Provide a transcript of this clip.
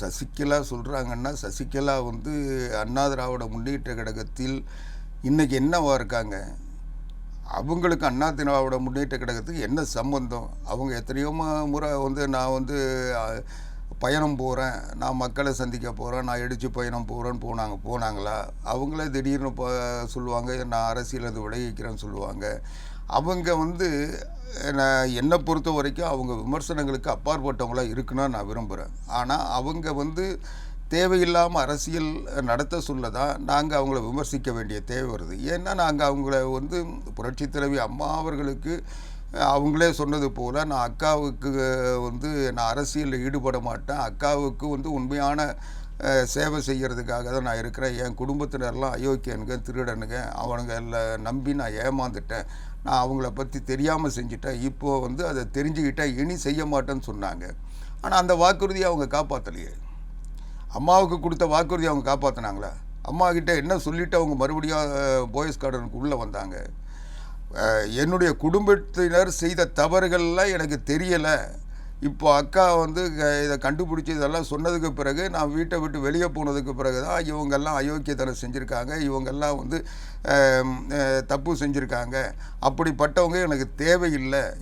சசிகலா சொல்கிறாங்கன்னா, சசிகலா வந்து அண்ணா திராவிட முன்னேற்ற கழகத்தில் இன்றைக்கி என்னவா இருக்காங்க? அவங்களுக்கு அண்ணா திராவிட முன்னேற்ற கழகத்துக்கு என்ன சம்பந்தம்? அவங்க எத்தனையோ முறை வந்து நான் வந்து பயணம் போகிறேன், நான் மக்களை சந்திக்க போகிறேன், நான் எடுத்து பயணம் போகிறேன்னு போனாங்களா? அவங்களே திடீர்னு சொல்லுவாங்க, நான் அரசியல் விளைவிக்கிறேன்னு சொல்லுவாங்க. அவங்க வந்து என்னை பொறுத்த வரைக்கும் அவங்க விமர்சனங்களுக்கு அப்பாற்பட்டவங்களாக இருக்குன்னு நான் விரும்புகிறேன். ஆனால் அவங்க வந்து தேவையில்லாமல் அரசியல் நடத்த சொல்ல தான் நாங்கள் அவங்கள விமர்சிக்க வேண்டிய தேவை வருது. ஏன்னா நாங்கள் அவங்கள வந்து புரட்சித் தலைவி அம்மா அவர்களுக்கு அவங்களே சொன்னது போல், நான் அக்காவுக்கு வந்து நான் அரசியலில் ஈடுபட மாட்டேன், அக்காவுக்கு வந்து உண்மையான சேவை செய்கிறதுக்காக தான் நான் இருக்கிறேன், என் குடும்பத்தினர்லாம் அயோக்கியனுங்க, திருடனுங்க, அவனுங்க எல்லாம் நம்பி நான் ஏமாந்துட்டேன், நான் அவங்கள பற்றி தெரியாமல் செஞ்சுட்டேன், இப்போது வந்து அதை தெரிஞ்சுக்கிட்டேன், இனி செய்ய மாட்டேன்னு சொன்னாங்க. ஆனால் அந்த வாக்குறுதியை அவங்க காப்பாற்றலையே. அம்மாவுக்கு கொடுத்த வாக்குறுதி அவங்க காப்பாற்றினாங்களா? அம்மா கிட்ட என்ன சொல்லிவிட்டு அவங்க மறுபடியும் போயஸ் கார்டனுக்கு உள்ளே வந்தாங்க? என்னுடைய குடும்பத்தினர் செய்த தவறுகள்லாம் எனக்கு தெரியலை, இப்போ அக்கா வந்து இதை கண்டுபிடிச்சி இதெல்லாம் சொன்னதுக்கு பிறகு நான் வீட்டை விட்டு வெளியே போனதுக்கு பிறகு தான் இவங்கெல்லாம் அயோக்கியத்தனம் செஞ்சுருக்காங்க, இவங்கெல்லாம் வந்து தப்பு செஞ்சுருக்காங்க, அப்படிப்பட்டவங்க எனக்கு தேவையில்லை.